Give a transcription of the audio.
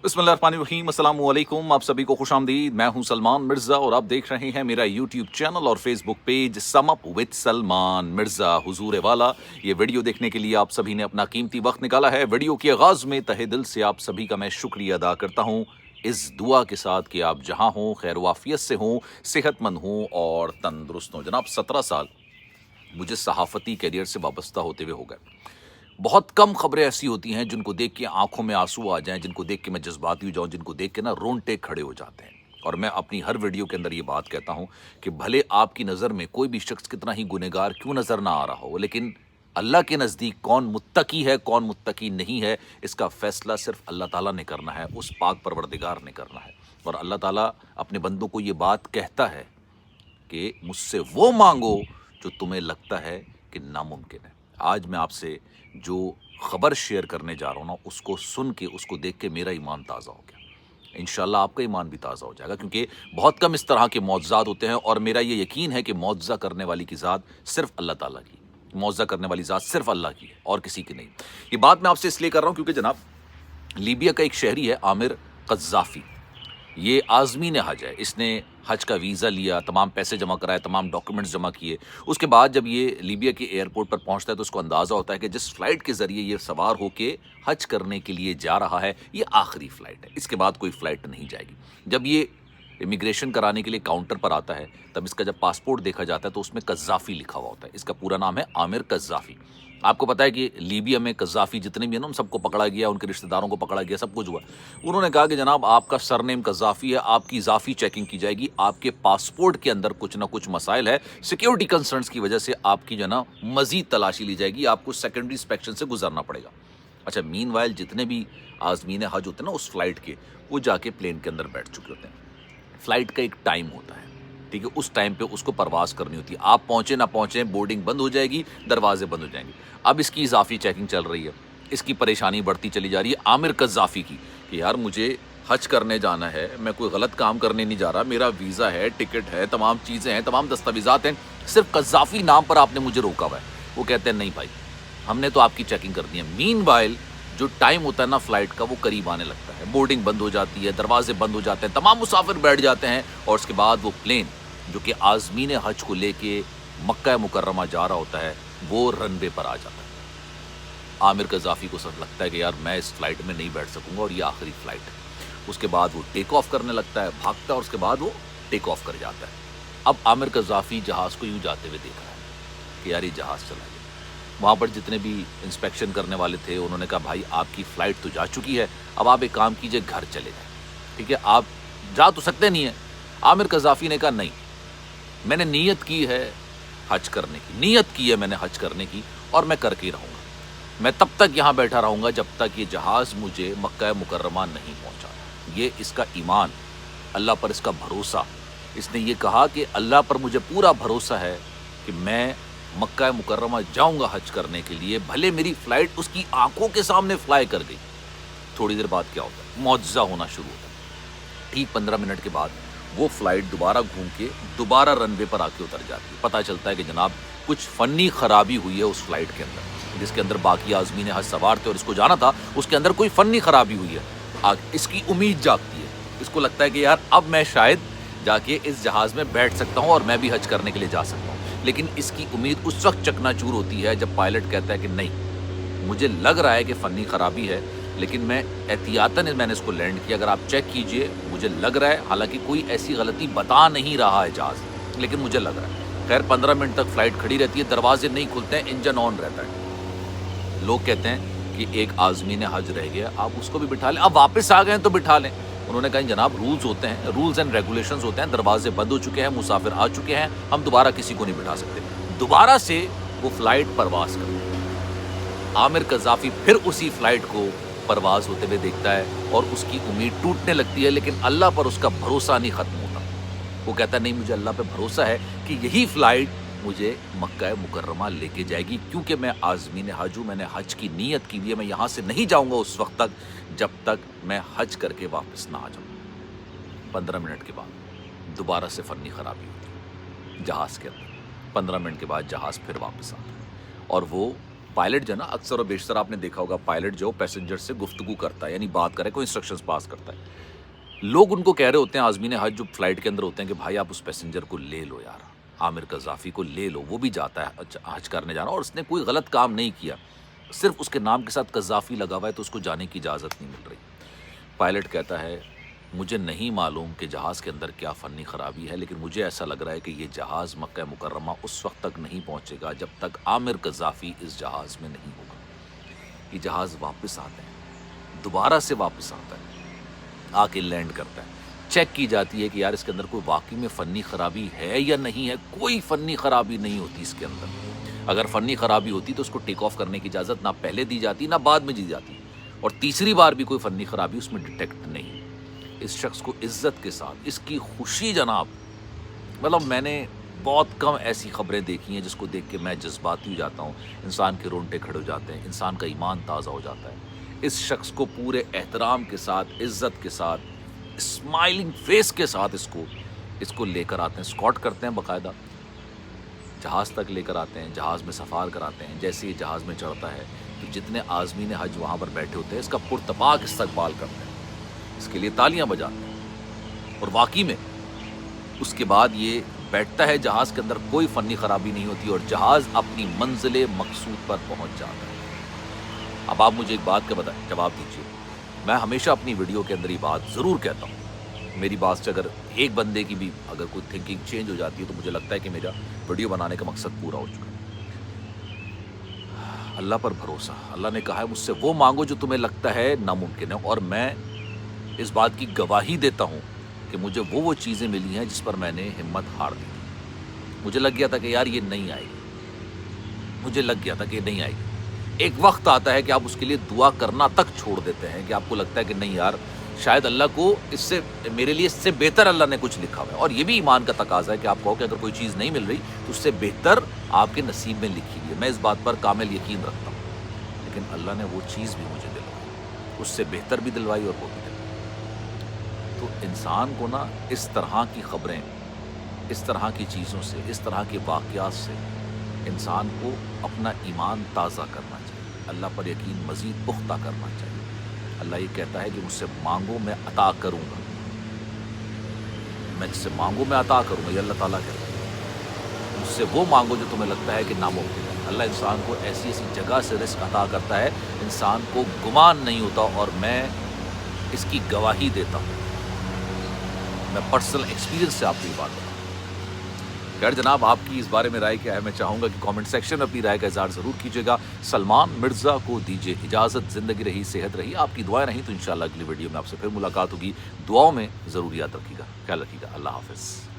बिस्मिल्लाहिर्रहमानिर्रहीम, अस्सलाम वालेकुम। आप सभी को खुशामदीद। मैं हूं सलमान मिर्ज़ा और आप देख रहे हैं मेरा यूट्यूब चैनल और Facebook page sum up with Salman Mirza हुजूर वाला। ये वीडियो देखने के लिए आप सभी ने अपना कीमती वक्त निकाला है। वीडियो के आगाज़ में तहे दिल से आप सभी का मैं शुक्रिया अदा करता हूँ, इस दुआ के साथ कि आप जहाँ हों खैर वाफियत से हों, सेहतमंद हों और तंदुरुस्त हों। जनाब 17 साल मुझे सहाफ़ती करियर से वाबस्ता होते हुए हो गए। बहुत कम खबरें ऐसी होती हैं जिनको देख के आंखों में आंसू आ जाएं, जिनको देख के मैं जज्बाती हो जाऊं, जिनको देख के ना रोंगटे खड़े हो जाते हैं। और मैं अपनी हर वीडियो के अंदर ये बात कहता हूं कि भले आपकी नज़र में कोई भी शख्स कितना ही गुनहगार क्यों नज़र ना आ रहा हो, लेकिन अल्लाह के नज़दीक कौन मुत्तकी है कौन मुत्तकी नहीं है, इसका फैसला सिर्फ अल्लाह ताला ने करना है, उस पाक परवरदिगार ने करना है। और अल्लाह ताला अपने बंदों को ये बात कहता है कि मुझसे वो मांगो जो तुम्हें लगता है कि नामुमकिन है। आज मैं आपसे जो खबर शेयर करने जा रहा हूँ ना, उसको सुन के उसको देख के मेरा ईमान ताज़ा हो गया। इंशाल्लाह आपका ईमान भी ताज़ा हो जाएगा, क्योंकि बहुत कम इस तरह के मौजज़ात होते हैं। और मेरा ये यकीन है कि मुआवज़ा करने वाली की ज़ात सिर्फ अल्लाह ताला की, मुआवज़ा करने वाली ज़ात सिर्फ अल्लाह की है और किसी की नहीं। ये बात मैं आपसे इसलिए कर रहा हूँ क्योंकि जनाब लीबिया का एक शहरी है आमिर कज़्ज़ाफ़ी, ये आज़मीन हज है। इसने हज का वीज़ा लिया, तमाम पैसे जमा कराए, तमाम डॉक्यूमेंट्स जमा किए। उसके बाद जब ये लीबिया के एयरपोर्ट पर पहुंचता है तो उसको अंदाज़ा होता है कि जिस फ़्लाइट के ज़रिए ये सवार होके हज करने के लिए जा रहा है, ये आखिरी फ़्लाइट है, इसके बाद कोई फ़्लाइट नहीं जाएगी। जब ये इमिग्रेशन कराने के लिए काउंटर पर आता है, तब इसका जब पासपोर्ट देखा जाता है तो उसमें कज़्ज़ाफ़ी लिखा हुआ होता है। इसका पूरा नाम है आमिर कज़्ज़ाफ़ी। आपको पता है कि लीबिया में कज़्ज़ाफ़ी जितने भी हैं ना, उन सबको पकड़ा गया, उनके रिश्तेदारों को पकड़ा गया, सब कुछ हुआ। उन्होंने कहा कि जनाब आपका सरनेम कज़्ज़ाफ़ी है, आपकी इज़ाफ़ी चेकिंग की जाएगी, आपके पासपोर्ट के अंदर कुछ ना कुछ मसाइल है, सिक्योरिटी कंसर्न्स की वजह से आपकी जो है ना मज़ीद तलाशी ली जाएगी, आपको सेकेंडरी इंस्पेक्शन से गुजरना पड़ेगा। अच्छा, मीनवाइल जितने भी आज़मीन हज होते हैं ना उस फ्लाइट के, वो जाके प्लेन के अंदर बैठ चुके होते हैं। फ़्लाइट का एक टाइम होता है, ठीक है, उस टाइम पे उसको परवाज़ करनी होती है। आप पहुँचे ना पहुँचे, बोर्डिंग बंद हो जाएगी, दरवाजे बंद हो जाएंगे। अब इसकी इज़ाफ़ी चेकिंग चल रही है, इसकी परेशानी बढ़ती चली जा रही है आमिर कज़्ज़ाफ़ी की कि यार मुझे हज करने जाना है, मैं कोई गलत काम करने नहीं जा रहा, मेरा वीज़ा है, टिकट है, तमाम चीज़ें हैं, तमाम दस्तावेज़ात हैं, सिर्फ कज़्ज़ाफ़ी नाम पर आपने मुझे रोका हुआ है। वो कहते हैं नहीं भाई, हमने तो आपकी चेकिंग कर दी है। मीनवाइल जो टाइम होता है ना फ्लाइट का, वो करीब आने लगता है, बोर्डिंग बंद हो जाती है, दरवाजे बंद हो जाते हैं, तमाम मुसाफिर बैठ जाते हैं और उसके बाद वो प्लेन जो कि आज़मीन हज को लेके मक्का मुकर्रमा जा रहा होता है, वो रनवे पर आ जाता है। आमिर कज़्ज़ाफ़ी को सब लगता है कि यार मैं इस फ्लाइट में नहीं बैठ सकूंगा और ये आखिरी फ़्लाइट है। उसके बाद वो टेक ऑफ करने लगता है, भागता है और उसके बाद वो टेक ऑफ कर जाता है। अब आमिर कज़्ज़ाफ़ी जहाज़ को यूँ जाते हुए देख रहा है कि यार ये जहाज़ चला गया। वहाँ पर जितने भी इंस्पेक्शन करने वाले थे उन्होंने कहा भाई आपकी फ़्लाइट तो जा चुकी है, अब आप एक काम कीजिए, घर चले जाएँ, ठीक है, आप जा तो सकते नहीं हैं। आमिर कज़्ज़ाफ़ी ने कहा नहीं, मैंने नीयत की है हज करने की, नीयत की है मैंने हज करने की और मैं करके ही रहूँगा। मैं तब तक यहाँ बैठा रहूँगा जब तक ये जहाज़ मुझे मक्का मुकर्रमा नहीं पहुँचाता। ये इसका ईमान, अल्लाह पर इसका भरोसा। इसने ये कहा कि अल्लाह पर मुझे पूरा भरोसा है कि मैं मक्का मुकर्रमा जाऊँगा हज करने के लिए, भले मेरी फ़्लाइट उसकी आंखों के सामने फ्लाई कर गई। थोड़ी देर बाद क्या होता है, मुआजिज़ा होना शुरू होता है। ठीक 15 मिनट के बाद वो फ्लाइट दोबारा घूम के दोबारा रनवे पर आके उतर जाती है। पता चलता है कि जनाब कुछ फ़नी ख़राबी हुई है उस फ्लाइट के अंदर, जिसके अंदर बाकी आज़मीन हज सवार थे और इसको जाना था, उसके अंदर कोई फ़नी ख़राबी हुई है। इसकी उम्मीद जागती है, इसको लगता है कि यार अब मैं शायद जाके इस जहाज़ में बैठ सकता हूँ और मैं भी हज करने के लिए जा सकता हूँ। लेकिन इसकी उम्मीद उस वक्त चकनाचूर होती है जब पायलट कहता है कि नहीं, मुझे लग रहा है कि फ़नी ख़राबी है, लेकिन मैं एहतियातन मैंने इसको लैंड किया, अगर आप चेक कीजिए, मुझे लग रहा है, हालांकि कोई ऐसी गलती बता नहीं रहा है जहाज़, लेकिन मुझे लग रहा है। खैर 15 मिनट तक फ़्लाइट खड़ी रहती है, दरवाजे नहीं खुलते हैं, इंजन ऑन रहता है। लोग कहते हैं कि एक आज़मीन हज रह गया, आप उसको भी बिठा लें, अब वापस आ गए तो बिठा लें। उन्होंने कहा जनाब रूल्स होते हैं, रूल्स एंड रेगुलेशंस होते हैं, दरवाजे बंद हो चुके हैं, मुसाफिर आ चुके हैं, हम दोबारा किसी को नहीं बिठा सकते। दोबारा से वो फ्लाइट परवास करती है। आमिर कज़्ज़ाफ़ी फिर उसी फ्लाइट को परवाज़ होते हुए देखता है और उसकी उम्मीद टूटने लगती है, लेकिन अल्लाह पर उसका भरोसा नहीं ख़त्म होता। वो कहता है नहीं, मुझे अल्लाह पे भरोसा है कि यही फ़्लाइट मुझे मक्का मुकर्रमा लेके जाएगी, क्योंकि मैं आज़मीन हज हूँ, मैंने हज की नीयत की हुई है, मैं यहाँ से नहीं जाऊँगा उस वक्त तक जब तक मैं हज करके वापस ना आ जाऊँ। 15 मिनट के बाद दोबारा से फ़नी ख़राबी होती है जहाज़ के अंदर। 15 मिनट के बाद जहाज़ फिर वापस आता है और वो पायलट जो है ना, अक्सर और बेशतर आपने देखा होगा, पायलट जो पैसेंजर से गुफ्तगू करता है, यानी बात करे, कोई इंस्ट्रक्शंस पास करता है। लोग उनको कह रहे होते हैं, आज़मीन हज जो फ्लाइट के अंदर होते हैं, कि भाई आप उस पैसेंजर को ले लो यार, आमिर कज़ाफ़ी को ले लो, वो भी जाता है हज करने जाना और उसने कोई गलत काम नहीं किया, सिर्फ उसके नाम के साथ कज़ाफ़ी लगा हुआ है तो उसको जाने की इजाज़त नहीं मिल रही। पायलट कहता है, मुझे नहीं मालूम कि जहाज़ के अंदर क्या फ़नी ख़राबी है, लेकिन मुझे ऐसा लग रहा है कि ये जहाज़ मक्का मुकर्रमा उस वक्त तक नहीं पहुँचेगा जब तक आमिर कज़ाफ़ी इस जहाज़ में नहीं होगा। ये जहाज़ वापस आता है, दोबारा से वापस आता है, आके लैंड करता है, चेक की जाती है कि यार इसके अंदर कोई वाकई में फ़नी ख़राबी है या नहीं है। कोई फ़नी ख़राबी नहीं होती इसके अंदर। अगर फ़नी ख़राबी होती तो उसको टेक ऑफ करने की इजाज़त ना पहले दी जाती ना बाद में दी जाती, और तीसरी बार भी कोई फ़नी ख़राबी उसमें डिटेक्ट नहीं। इस शख्स को इज़्ज़त के साथ, इसकी खुशी जनाब, मतलब मैंने बहुत कम ऐसी खबरें देखी हैं जिसको देख के मैं जज्बाती हो जाता हूँ, इंसान के रोंगटे खड़े हो जाते हैं, इंसान का ईमान ताज़ा हो जाता है। इस शख्स को पूरे एहतराम के साथ, इज़्ज़त के साथ, स्माइलिंग फेस के साथ इसको लेकर आते हैं, स्कॉट करते हैं, बाकायदा जहाज़ तक लेकर आते हैं, जहाज़ में सफ़ार कराते हैं। जैसे ही जहाज़ में चढ़ता है तो जितने आज़मीन हज वहाँ पर बैठे होते हैं इसका पुरतपाक इस्तकबाल करते हैं, इसके लिए तालियां बजाते हैं। और वाकई में उसके बाद ये बैठता है जहाज़ के अंदर, कोई फ़नी ख़राबी नहीं होती और जहाज़ अपनी मंजिल मकसूद पर पहुंच जाता है। अब आप मुझे एक बात का जवाब दीजिए, मैं हमेशा अपनी वीडियो के अंदर ये बात ज़रूर कहता हूँ, मेरी बात से अगर एक बंदे की भी अगर कोई थिंकिंग चेंज हो जाती है तो मुझे लगता है कि मेरा वीडियो बनाने का मकसद पूरा हो चुका है। अल्लाह पर भरोसा, अल्लाह ने कहा है मुझसे वो मांगो जो तुम्हें लगता है नामुमकिन है, और मैं इस बात की गवाही देता हूँ कि मुझे वो चीज़ें मिली हैं जिस पर मैंने हिम्मत हार दी थी। मुझे लग गया था कि यार ये नहीं आएगी, मुझे लग गया था कि ये नहीं आएगी। एक वक्त आता है कि आप उसके लिए दुआ करना तक छोड़ देते हैं, कि आपको लगता है कि नहीं यार, शायद अल्लाह को इससे, मेरे लिए इससे बेहतर अल्लाह ने कुछ लिखा हुआ है। और ये भी ईमान का तकाजा है कि आप कहो कि अगर कोई चीज़ नहीं मिल रही तो उससे बेहतर आपके नसीब में लिखी हुई है। मैं इस बात पर कामिल यकीन रखता हूँ, लेकिन अल्लाह ने वो चीज़ भी मुझे दिलवाई, उससे बेहतर भी दिलवाई और वो भी दिलवाई। तो इंसान को ना इस तरह की खबरें, इस तरह की चीज़ों से, इस तरह के वाक़यात से इंसान को अपना ईमान ताज़ा करना चाहिए, अल्लाह पर यकीन मज़ीद पुख्ता करना चाहिए। अल्लाह ये कहता है कि मुझसे मांगो मैं अता करूँगा, मैं जिससे मांगो मैं अता करूँगा, ये अल्लाह ताला कहता है। मुझसे वो मांगो जो तुम्हें लगता है कि नामुमकिन है। अल्लाह इंसान को ऐसी ऐसी जगह से रिस्क अता करता है, इंसान को गुमान नहीं होता, और मैं इसकी गवाही देता हूँ, मैं पर्सनल एक्सपीरियंस से आपको ये बात बताऊँ। खैर जनाब, आपकी इस बारे में राय क्या है? मैं चाहूँगा कि कमेंट सेक्शन में अपनी राय का इज़हार ज़रूर कीजिएगा। सलमान मिर्ज़ा को दीजिए इजाज़त, ज़िंदगी रही, सेहत रही, आपकी दुआएं रही तो इंशाअल्लाह अगली वीडियो में आपसे फिर मुलाकात होगी। दुआओं में ज़रूर याद रखिएगा, ख्याल रखिएगा। अल्लाह हाफ़िज़।